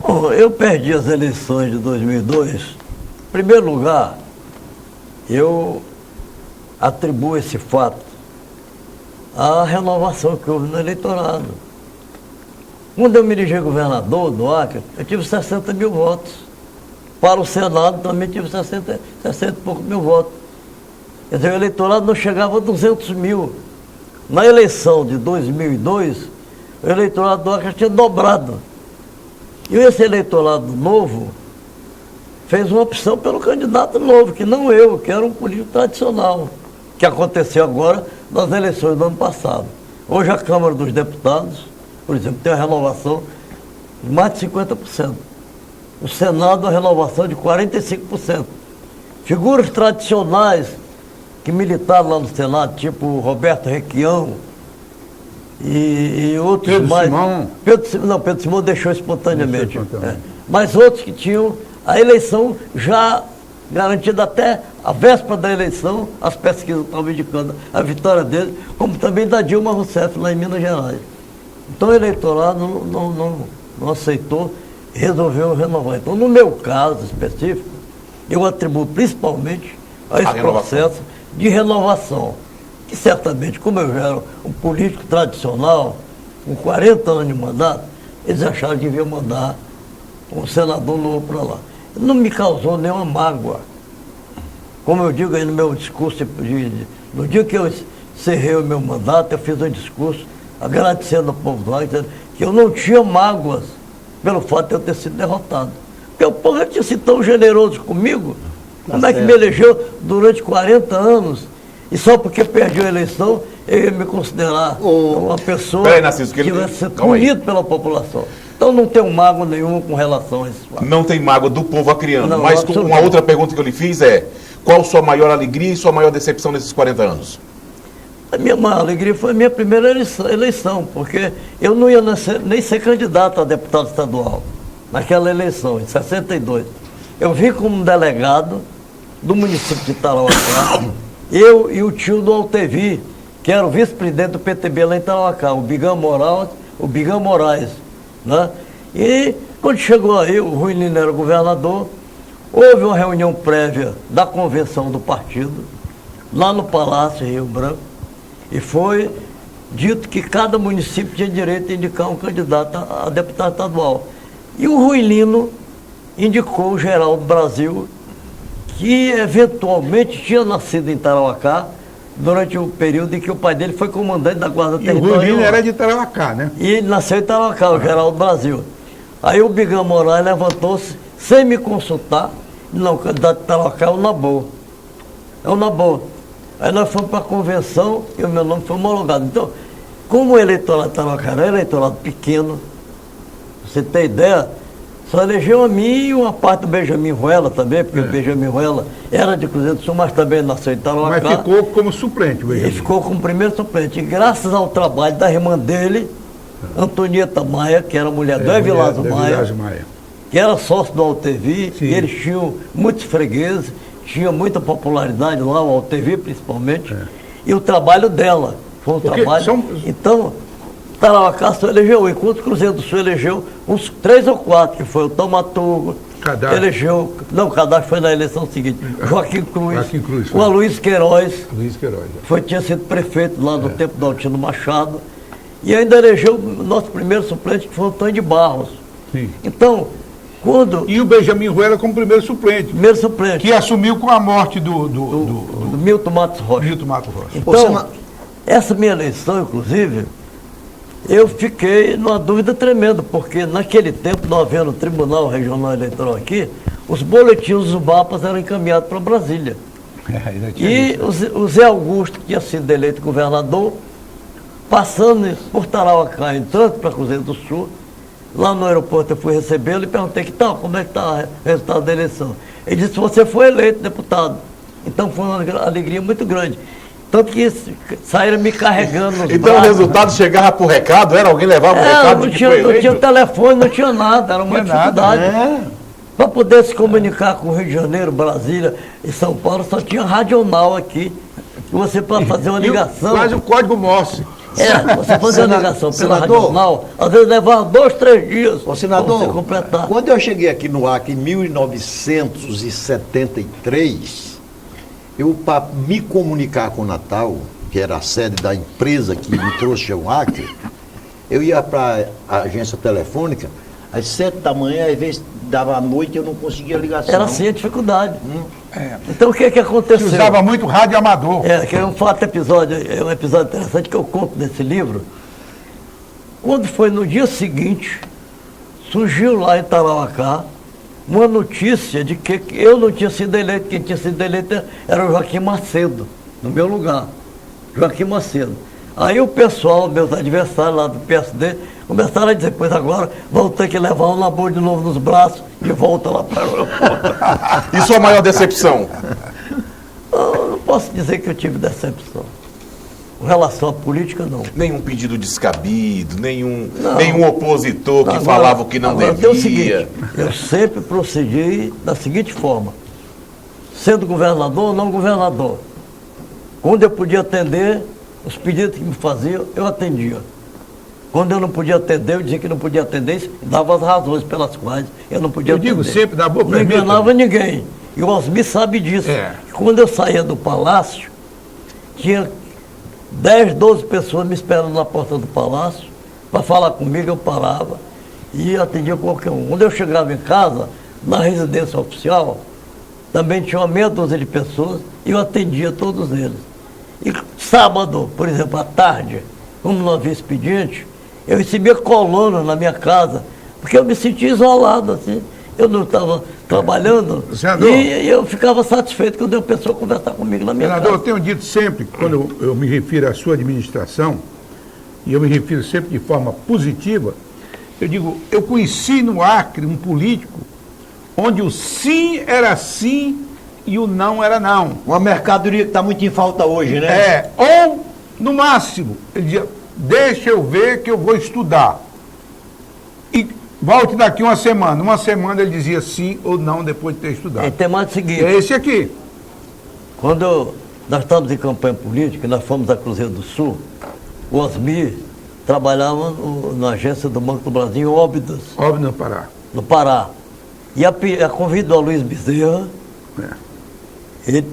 Bom, eu perdi as eleições de 2002. Em primeiro lugar, eu atribuo esse fato à renovação que houve no eleitorado. Quando eu me elegi governador do Acre, eu tive 60 mil votos. Para o Senado também tive 60 e poucos mil votos. Quer dizer, o eleitorado não chegava a 200 mil. Na eleição de 2002, o eleitorado do Acre tinha dobrado. E esse eleitorado novo fez uma opção pelo candidato novo, que não eu, que era um político tradicional, que aconteceu agora nas eleições do ano passado. Hoje a Câmara dos Deputados, por exemplo, tem uma renovação de mais de 50%. O Senado, a renovação de 45%. Figuras tradicionais que militaram lá no Senado, tipo Roberto Requião e outros
Pedro
mais.
Simão?
Pedro Simão deixou espontaneamente.
Deixou espontaneamente.
Mas outros que tinham a eleição já garantida até a véspera da eleição, as pesquisas estavam indicando a vitória dele, como também da Dilma Rousseff lá em Minas Gerais. Então o eleitorado não aceitou e resolveu renovar. Então, no meu caso específico, eu atribuo principalmente a esse processo de renovação, que certamente, como eu já era um político tradicional, com 40 anos de mandato, eles acharam que deviam mandar um senador novo para lá. Não me causou nenhuma mágoa. Como eu digo aí no meu discurso, no dia que eu encerrei o meu mandato, eu fiz um discurso agradecendo ao povo lá, dizendo que eu não tinha mágoas pelo fato de eu ter sido derrotado. Porque o povo já tinha sido tão generoso comigo, como é que me elegeu durante 40 anos, e só porque perdi a eleição, eu ia me considerar uma pessoa
Narciso,
que vai ser punida pela população. Então não tenho mágoa nenhuma com relação a esse fato.
Não tem mágoa do povo acriano,
Não,
mas uma outra pergunta que eu lhe fiz é, qual sua maior alegria e sua maior decepção nesses 40 anos?
A minha maior alegria foi a minha primeira eleição, porque eu não ia nem ser candidato a deputado estadual naquela eleição, em 62. Eu vim como delegado do município de Tarauacá, eu e o tio do Altevi, que era o vice-presidente do PTB lá em Tarauacá, o Bigam Moraes. Né? E quando chegou aí, o Ruilino era governador, houve uma reunião prévia da convenção do partido, lá no Palácio Rio Branco, e foi dito que cada município tinha direito a indicar um candidato a deputado estadual. E o Ruilino indicou o Geraldo Brasil, que eventualmente tinha nascido em Tarauacá, durante o período em que o pai dele foi comandante da Guarda Territorial.
E o Ruilino era de Tarauacá, né?
E ele nasceu em Tarauacá, o Geraldo Brasil. Aí o Bigam Moraes levantou-se, sem me consultar, não, o candidato de Tarauacá é o Nabô. É o Nabô. Aí nós fomos para a convenção e o meu nome foi homologado. Então, como o eleitorado de Tarauacá era eleitorado pequeno, você tem ideia, só elegeu a mim e uma parte do Benjamin Ruela também, porque o Benjamin Ruela era de Cruzeiro do Sul, mas também nasceu em Tarauacá.
Mas ficou como suplente, o
Ele
Benjamin.
ficou como primeiro suplente. E graças ao trabalho da irmã dele, Antonieta Maia, que era mulher do Evilásio Maia, que era sócio do AltV,
Sim.
e eles tinham muitos fregueses, tinha muita popularidade lá, o AltV principalmente, e o trabalho dela. Foi um trabalho. Então, Tarauacá só elegeu, enquanto o Cruzeiro do Sul elegeu uns 3 ou 4, que foi o Taumaturgo, elegeu, não, o Cadastro foi na eleição seguinte, Joaquim Cruz, o Aloysio Queiroz, tinha sido prefeito lá no tempo do Altino Machado, e ainda elegeu o nosso primeiro suplente, que foi o Antônio de Barros.
Sim.
Então, quando...
E o Benjamin Ruela como primeiro suplente.
Primeiro suplente.
Que assumiu com a morte do
Milton Matos Rocha.
Milton Matos Rocha.
Então, essa minha eleição, inclusive, eu fiquei numa dúvida tremenda, porque naquele tempo, não havendo o Tribunal Regional Eleitoral aqui, os boletins dos mapas eram encaminhados para Brasília. E o Zé Augusto, que tinha sido eleito governador, passando por Tarauacá, entrando para Cruzeiro do Sul, lá no aeroporto eu fui recebê-lo e perguntei como é que está o resultado da eleição. Ele disse, você foi eleito deputado. Então foi uma alegria muito grande. Tanto que saíram me carregando nos
Então
braços,
o resultado chegava por recado? Era alguém levava o recado?
Não tinha telefone, não tinha nada, era uma dificuldade. Para poder se comunicar com o Rio de Janeiro, Brasília e São Paulo, só tinha radional aqui. Você para fazer uma ligação.
Quase o código Morse.
Você fazer uma ligação pela radional, às vezes levava 2, 3 dias para você completar.
Quando eu cheguei aqui no Acre em 1973, eu, para me comunicar com o Natal, que era a sede da empresa que me trouxe ao Acre, eu ia para a agência telefônica, às 7 da manhã, às vezes dava à noite, eu não conseguia ligação.
Era assim a dificuldade. Então o que aconteceu?
Se usava muito rádio amador.
Que é um episódio interessante que eu conto nesse livro. Quando foi no dia seguinte, surgiu lá em Tarauacá uma notícia de que eu não tinha sido eleito, quem tinha sido eleito era o Joaquim Macedo, no meu lugar. Joaquim Macedo. Aí o pessoal, meus adversários lá do PSD, começaram a dizer, pois agora vão ter que levar o Labor de novo nos braços e volta lá para o aeroporto.
E sua maior decepção?
Eu não posso dizer que eu tive decepção. Com relação à política, não.
Nenhum pedido descabido, nenhum opositor que falava o que não
agora,
devia.
Tem o seguinte, eu sempre procedi da seguinte forma, sendo governador ou não governador. Quando eu podia atender, os pedidos que me faziam, eu atendia. Quando eu não podia atender, eu dizia que não podia atender e dava as razões pelas quais eu não podia atender.
Eu digo sempre, da boa,
não enganava ninguém. E o Osmir sabe disso. Quando eu saía do palácio, tinha 10, 12 pessoas me esperando na porta do palácio para falar comigo, eu parava e atendia qualquer um. Quando eu chegava em casa, na residência oficial, também tinha uma meia dúzia de pessoas e eu atendia todos eles. E sábado, por exemplo, à tarde, como não havia expediente, eu recebia colono na minha casa, porque eu me sentia isolado, assim. Eu não estava trabalhando e eu ficava satisfeito quando uma pessoa conversar comigo na minha casa.
Senador, eu tenho dito sempre, quando eu me refiro à sua administração, e eu me refiro sempre de forma positiva, eu digo, eu conheci no Acre um político onde o sim era sim e o não era não.
Uma mercadoria que está muito em falta hoje, né?
Ou, no máximo, ele dizia, deixa eu ver que eu vou estudar. E volte daqui uma semana. Uma semana ele dizia sim ou não depois de ter estudado.
Tem mais o seguinte.
É esse aqui.
Quando nós estávamos em campanha política, nós fomos a Cruzeiro do Sul, o Osmir trabalhava na agência do Banco do Brasil em Óbidos.
Óbidos, no Pará.
No Pará. E a convite do Aloysio Bezerra, ele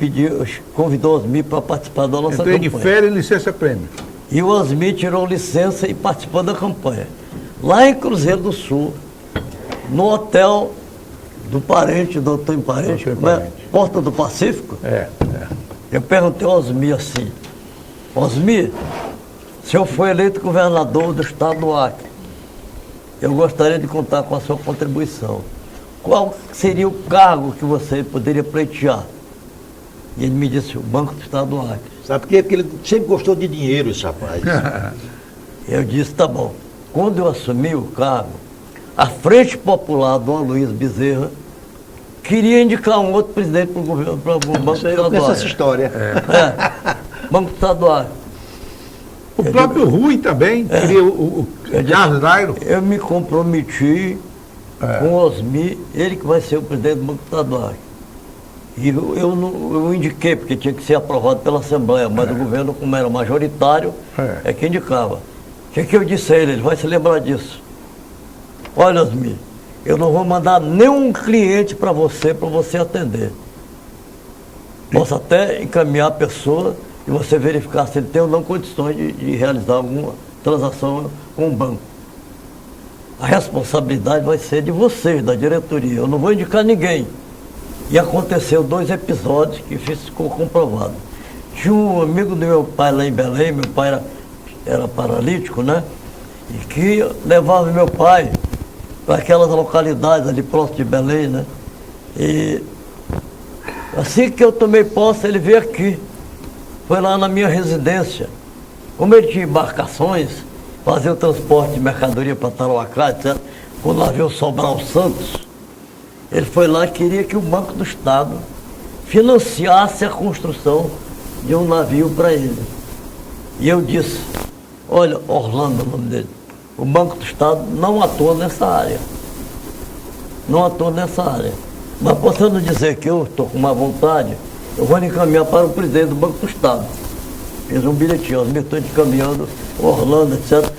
convidou o Osmir para participar da nossa campanha.
Entrei de férias e licença-prêmio.
E o Osmir tirou licença e participou da campanha. Lá em Cruzeiro do Sul, no hotel do parente, do Antônio Parente, Porta do Pacífico, eu perguntei ao Osmir assim, Osmir, o senhor foi eleito governador do estado do Acre, eu gostaria de contar com a sua contribuição. Qual seria o cargo que você poderia pleitear? E ele me disse, o Banco do Estado do Acre.
Sabe por quê? Porque ele sempre gostou de dinheiro, esse rapaz.
Eu disse, tá bom. Quando eu assumi o cargo, a Frente Popular do Aloysio Bezerra queria indicar um outro presidente para o governo, para o Banco do Estado
Eu
do
conheço
Acre.
essa história.
Banco do Estado do Acre.
O próprio Rui também queria o Carlos Nairo.
Eu me comprometi com o Osmi, ele que vai ser o presidente do Banco do Estado do Acre. E eu indiquei, porque tinha que ser aprovado pela Assembleia, mas o governo, como era majoritário, é que indicava. O que eu disse a ele? Ele vai se lembrar disso. Olha, Osmi, eu não vou mandar nenhum cliente para você atender. Posso até encaminhar a pessoa e você verificar se ele tem ou não condições de realizar alguma transação com o banco. A responsabilidade vai ser de vocês, da diretoria. Eu não vou indicar ninguém. E aconteceu 2 episódios que ficou comprovado. Tinha um amigo do meu pai lá em Belém, meu pai era paralítico, né? E que levava meu pai para aquelas localidades ali próximo de Belém, né? E assim que eu tomei posse, ele veio aqui. Foi lá na minha residência. Como ele tinha embarcações, fazia o transporte de mercadoria para Tarauacá, etc., com o navio Sobral Santos, ele foi lá e queria que o Banco do Estado financiasse a construção de um navio para ele. E eu disse, olha, Orlando, o nome dele, o Banco do Estado não atua nessa área. Não atua nessa área. Mas posso não dizer que eu estou com má vontade, eu vou encaminhar para o presidente do Banco do Estado. Fiz um bilhetinho, me estou encaminhando, Orlando, etc.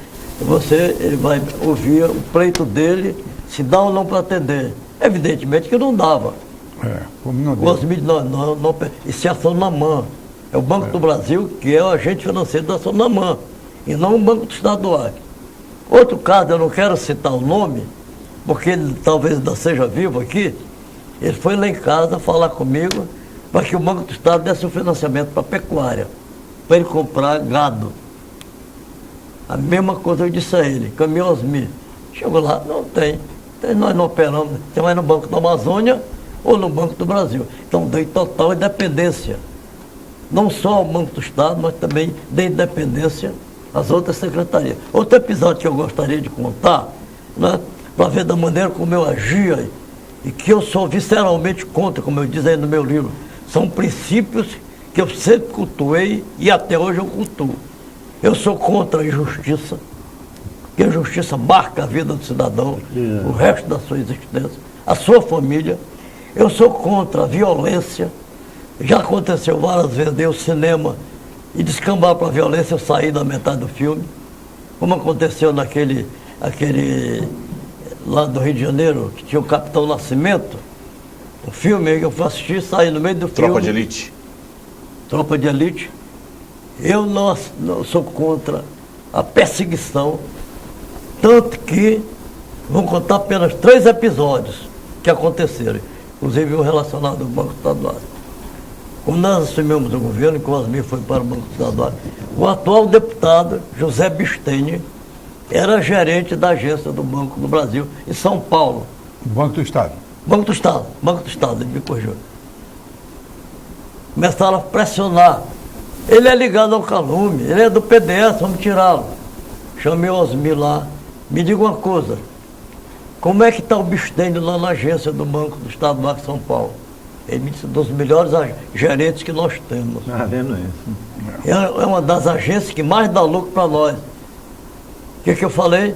Ele vai ouvir o pleito dele, se dá ou não para atender. Evidentemente que não dava.
Como não deu.
Isso é a Sonamã. É o Banco do Brasil, que é o agente financeiro da Sonamã, e não o Banco do Estado do Acre. Outro caso, eu não quero citar o nome, porque ele talvez ainda seja vivo aqui, ele foi lá em casa falar comigo para que o Banco do Estado desse um financiamento para a pecuária, para ele comprar gado. A mesma coisa eu disse a ele, caminhou aos mil. Chegou lá, não tem. Nós não operamos, você vai no Banco da Amazônia ou no Banco do Brasil. Então, dei total independência. Não só ao Banco do Estado, mas também dei independência às outras secretarias. Outro episódio que eu gostaria de contar, né, para ver da maneira como eu agia, e que eu sou visceralmente contra, como eu diz aí no meu livro, são princípios que eu sempre cultuei e até hoje eu cultuo. Eu sou contra a injustiça, que a justiça marca a vida do cidadão, o resto da sua existência, a sua família. Eu sou contra a violência. Já aconteceu várias vezes, dei o cinema e descambar para a violência, eu saí da metade do filme, como aconteceu naquele lá do Rio de Janeiro, que tinha o Capitão Nascimento, o filme que eu fui assistir, saí no meio do filme.
Tropa de Elite.
Tropa de Elite. Eu não sou contra a perseguição, tanto que vou contar apenas 3 episódios que aconteceram, inclusive o relacionado ao Banco Estadual. Quando nós assumimos o governo, que o Osmi foi para o Banco Estadual, o atual deputado, José Bisteni, era gerente da agência do Banco do Brasil, em São Paulo.
Banco do Estado.
Banco do Estado, ele me corrigiu. Começaram a pressionar. Ele é ligado ao Calume, ele é do PDS, vamos tirá-lo. Chamei o Osmi lá. Me diga uma coisa, como é que está o Bisteni lá na agência do Banco do Estado do Acre, São Paulo? Ele me disse, dos melhores gerentes que nós temos.
Vendo isso.
É uma das agências que mais dá lucro para nós. O que eu falei?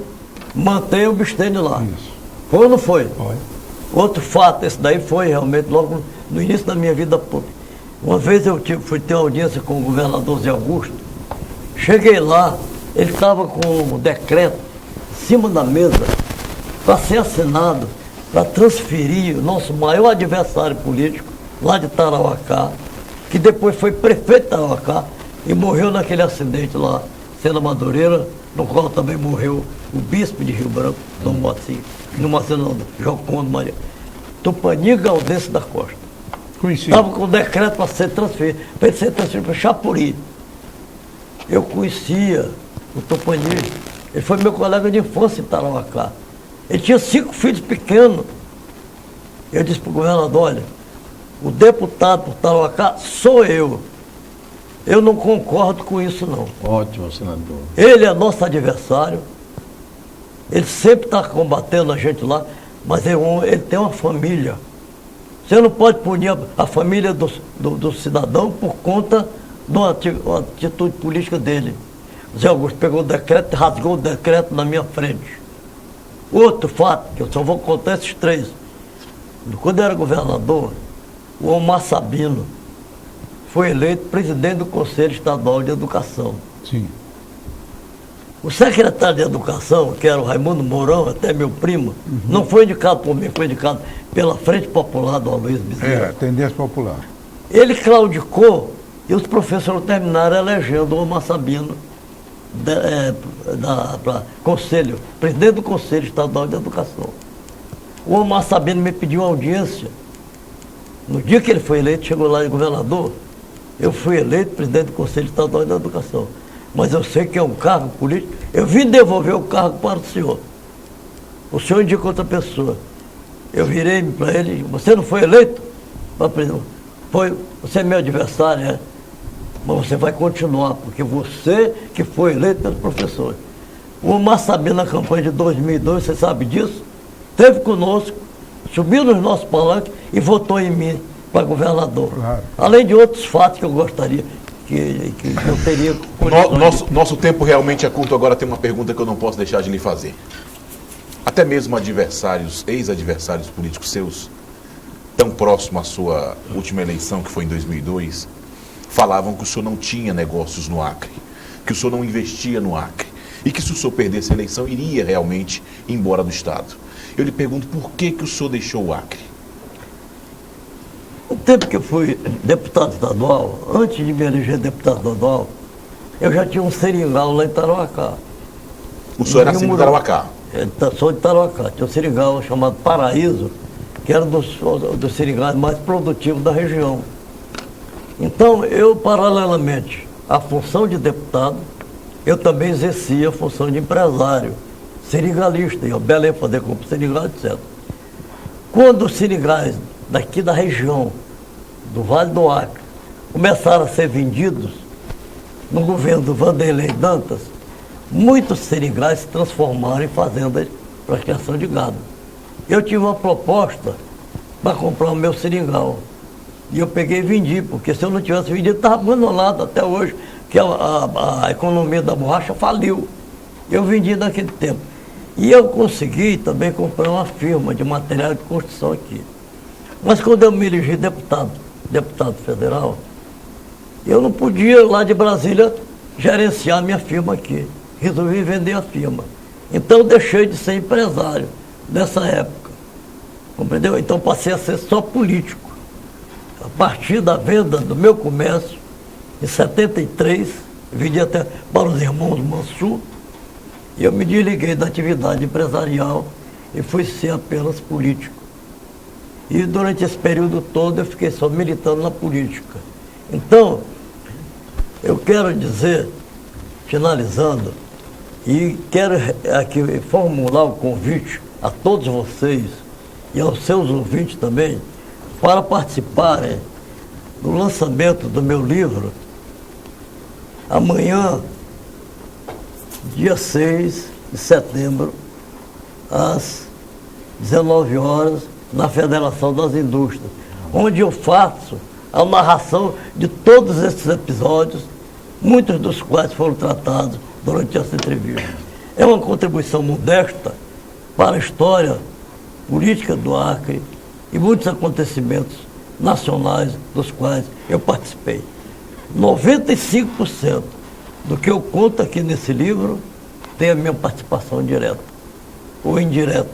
Mantenha o Bisteni lá.
Isso.
Foi ou não foi?
Foi.
Outro fato, esse daí foi realmente logo no início da minha vida pública. Uma vez eu fui ter uma audiência com o governador Zé Augusto. Cheguei lá, ele estava com um decreto em cima da mesa para ser assinado, para transferir o nosso maior adversário político, lá de Tarauacá, que depois foi prefeito de Tarauacá e morreu naquele acidente lá, Sena Madureira, no qual também morreu o bispo de Rio Branco, Dom Moacir, no Moacir não, Jocondo Maria, Tupani Galdense da Costa.
Conheci.
Estava com o decreto para ser transferido para Chapuri. Eu conhecia o Tupani, ele foi meu colega de infância em Tarauacá. Ele tinha 5 filhos pequenos. Eu disse para o governador, olha, O deputado por Tarauacá sou eu. Eu não concordo com isso, não.
Ótimo, senador.
Ele é nosso adversário. Ele sempre está combatendo a gente lá, mas ele tem uma família. Você não pode punir a família do cidadão por conta de uma atitude política dele. Zé Augusto pegou o decreto e rasgou o decreto na minha frente. Outro fato, que eu só vou contar esses três. Quando eu era governador, o Omar Sabino foi eleito presidente do Conselho Estadual de Educação.
Sim.
O secretário de Educação, que era o Raimundo Mourão, até meu primo, não foi indicado por mim, foi indicado pela Frente Popular do Aloysio Bezerra.
Tendência popular.
Ele claudicou e os professores terminaram elegendo o Omar Sabino para conselho, presidente do Conselho Estadual de Educação. O Omar Sabino me pediu audiência. No dia que ele foi eleito, chegou lá de governador, eu fui eleito presidente do Conselho Estadual de Educação. Mas eu sei que é um cargo político. Eu vim devolver o cargo para o senhor. O senhor indicou outra pessoa. Eu virei para ele, você não foi eleito? Você é meu adversário, é? Mas você vai continuar, porque você que foi eleito pelos professores. O Omar Sabino, na campanha de 2002, você sabe disso, esteve conosco, subiu nos nossos palanques e votou em mim para governador.
Claro.
Além de outros fatos que eu gostaria, que eu teria...
Nosso tempo realmente é curto. Agora tem uma pergunta que eu não posso deixar de lhe fazer. Até mesmo adversários, ex-adversários políticos seus, tão próximo à sua última eleição, que foi em 2002, falavam que o senhor não tinha negócios no Acre, que o senhor não investia no Acre, e que se o senhor perdesse a eleição, iria realmente embora do Estado. Eu lhe pergunto, por que o senhor deixou o Acre?
No tempo que eu fui deputado estadual, antes de me eleger deputado estadual, eu já tinha um seringal lá em Tarauacá.
O senhor era nascido em Tarauacá?
Sou de Tarauacá. Tinha um seringal chamado Paraíso, que era dos seringais mais produtivos da região. Então, eu, paralelamente à função de deputado, eu também exercia a função de empresário, seringalista, ia a Belém fazer compra seringal, etc. Quando os seringais daqui da região, do Vale do Acre, começaram a ser vendidos no governo do Vanderlei Dantas, muitos seringais se transformaram em fazendas para criação de gado. Eu tive uma proposta para comprar o meu seringal. E eu peguei e vendi, porque se eu não tivesse vendido, estava abandonado até hoje, que a economia da borracha faliu. Eu vendi naquele tempo. E eu consegui também comprar uma firma de material de construção aqui. Mas quando eu me elegi deputado federal, eu não podia, lá de Brasília, gerenciar minha firma aqui. Resolvi vender a firma. Então eu deixei de ser empresário nessa época. Compreendeu? Então passei a ser só político. A partir da venda do meu comércio, em 73, vendi até para os irmãos Mansur, e eu me desliguei da atividade empresarial e fui ser apenas político. E durante esse período todo eu fiquei só militando na política. Então, eu quero dizer, finalizando, e quero aqui formular o convite a todos vocês e aos seus ouvintes também, para participarem do lançamento do meu livro, amanhã, dia 6 de setembro, às 19 horas, na Federação das Indústrias, onde eu faço a narração de todos esses episódios, muitos dos quais foram tratados durante essa entrevista. É uma contribuição modesta para a história política do Acre e muitos acontecimentos nacionais dos quais eu participei. 95% do que eu conto aqui nesse livro tem a minha participação direta ou indireta.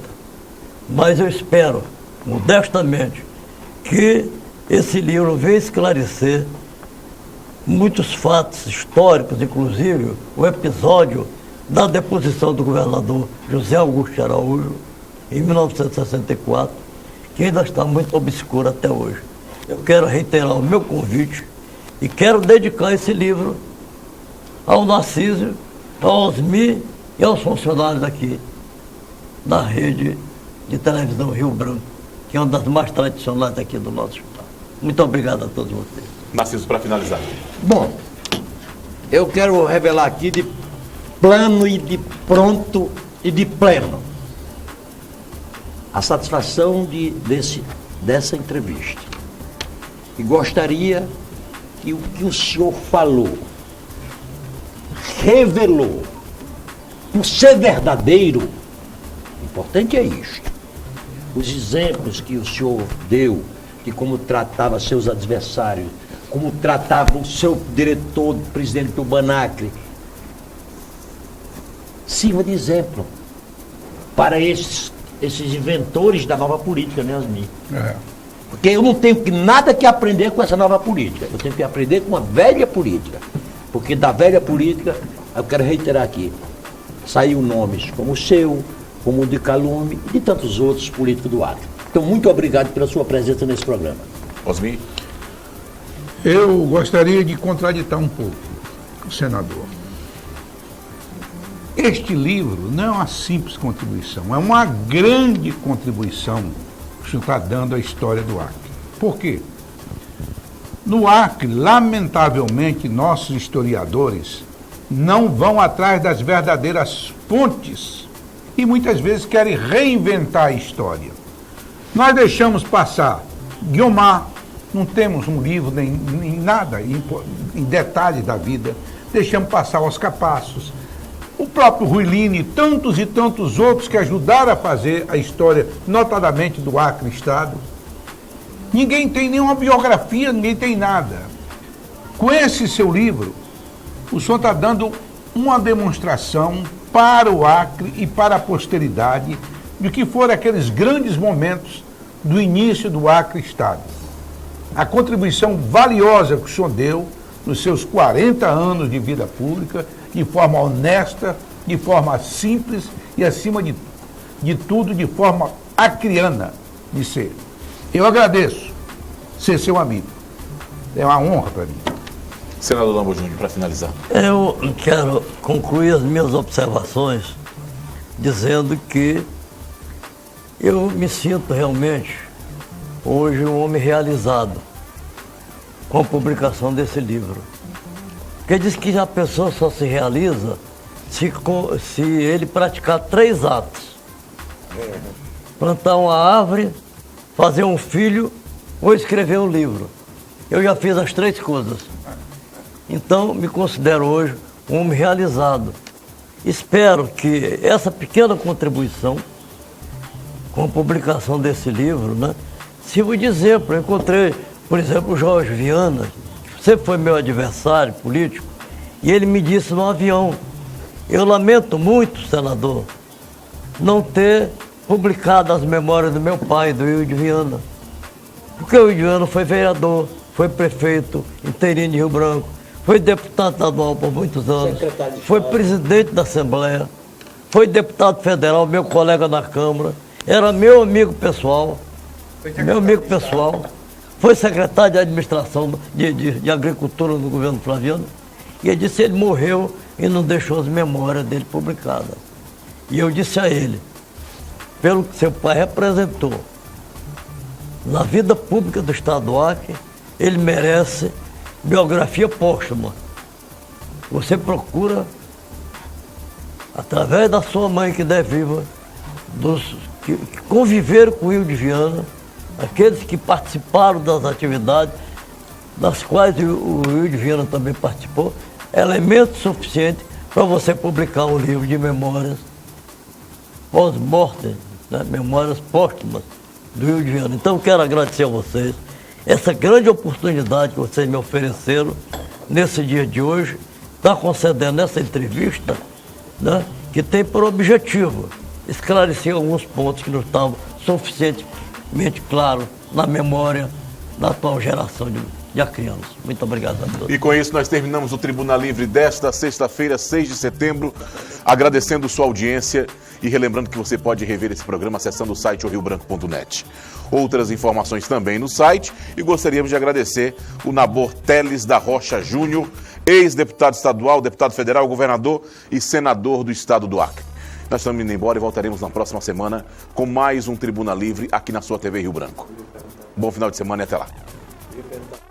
Mas eu espero, modestamente, que esse livro venha esclarecer muitos fatos históricos, inclusive o episódio da deposição do governador José Augusto de Araújo, em 1964, que ainda está muito obscuro até hoje. Eu quero reiterar o meu convite e quero dedicar esse livro ao Narciso, ao Osmi e aos funcionários aqui da rede de televisão Rio Branco, que é uma das mais tradicionais aqui do nosso estado. Muito obrigado a todos vocês.
Narciso, para finalizar.
Bom, eu quero revelar aqui de plano e de pronto e de pleno a satisfação dessa entrevista. E gostaria que o que o senhor falou, revelou, por ser verdadeiro, importante é isto. Os exemplos que o senhor deu de como tratava seus adversários, como tratava o seu diretor, o presidente do Banacre, sirva de exemplo para esses inventores da nova política, né, Osmir? Porque eu não tenho nada que aprender com essa nova política. Eu tenho que aprender com a velha política. Porque da velha política, eu quero reiterar aqui, saiu nomes como o seu, como o de Calume e de tantos outros políticos do Acre. Então, muito obrigado pela sua presença nesse programa.
Osmir?
Eu gostaria de contraditar um pouco o senador. Este livro não é uma simples contribuição, é uma grande contribuição que o senhor está dando à história do Acre. Por quê? No Acre, lamentavelmente, nossos historiadores não vão atrás das verdadeiras fontes e muitas vezes querem reinventar a história. Nós deixamos passar Guiomar, não temos um livro nem nada em detalhes da vida, deixamos passar Oscar Passos, o próprio Ruilini, tantos e tantos outros que ajudaram a fazer a história, notadamente do Acre Estado. Ninguém tem nenhuma biografia, ninguém tem nada. Com esse seu livro, o senhor está dando uma demonstração para o Acre e para a posteridade de que foram aqueles grandes momentos do início do Acre Estado. A contribuição valiosa que o senhor deu nos seus 40 anos de vida pública, de forma honesta, de forma simples e, acima de tudo, de forma acriana de ser. Eu agradeço ser seu amigo. É uma honra para mim.
Senador Lambo Júnior, para finalizar.
Eu quero concluir as minhas observações dizendo que eu me sinto realmente hoje um homem realizado com a publicação desse livro. Porque diz que a pessoa só se realiza se ele praticar 3 atos. Plantar uma árvore, fazer um filho ou escrever um livro. Eu já fiz as 3 coisas. Então, me considero hoje um homem realizado. Espero que essa pequena contribuição com a publicação desse livro, né, sirva de exemplo. Eu encontrei, por exemplo, o Jorge Viana, que sempre foi meu adversário político, e ele me disse no avião: eu lamento muito, senador, não ter publicado as memórias do meu pai, do Ilde Viana. Porque o Ilde Viana foi vereador, foi prefeito interino de Rio Branco, foi deputado estadual por muitos anos, foi presidente da Assembleia, foi deputado federal, meu colega na Câmara, era meu amigo pessoal, foi secretário de administração de agricultura no governo Flaviano, e ele disse que ele morreu e não deixou as memórias dele publicadas. E eu disse a ele, pelo que seu pai representou na vida pública do Estado do Acre, ele merece biografia póstuma. Você procura, através da sua mãe que ainda é viva, dos que conviveram com o Ilde Viana, aqueles que participaram das atividades, das quais o Ilde Viana também participou, elemento suficiente para você publicar um livro de memórias pós-mortem, né? Memórias póstumas do Ilde Viana. Então, quero agradecer a vocês essa grande oportunidade que vocês me ofereceram nesse dia de hoje, está concedendo essa entrevista, né, que tem por objetivo esclarecer alguns pontos que não estavam suficientemente claros na memória da atual geração de acrianos. Muito obrigado a todos.
E com isso nós terminamos o Tribuna Livre desta sexta-feira, 6 de setembro, agradecendo sua audiência e relembrando que você pode rever esse programa acessando o site riobranco.net. Outras informações também no site, e gostaríamos de agradecer o Nabor Teles da Rocha Júnior, ex-deputado estadual, deputado federal, governador e senador do estado do Acre. Nós estamos indo embora e voltaremos na próxima semana com mais um Tribuna Livre aqui na sua TV Rio Branco. Bom final de semana e até lá. Eu ia perguntar.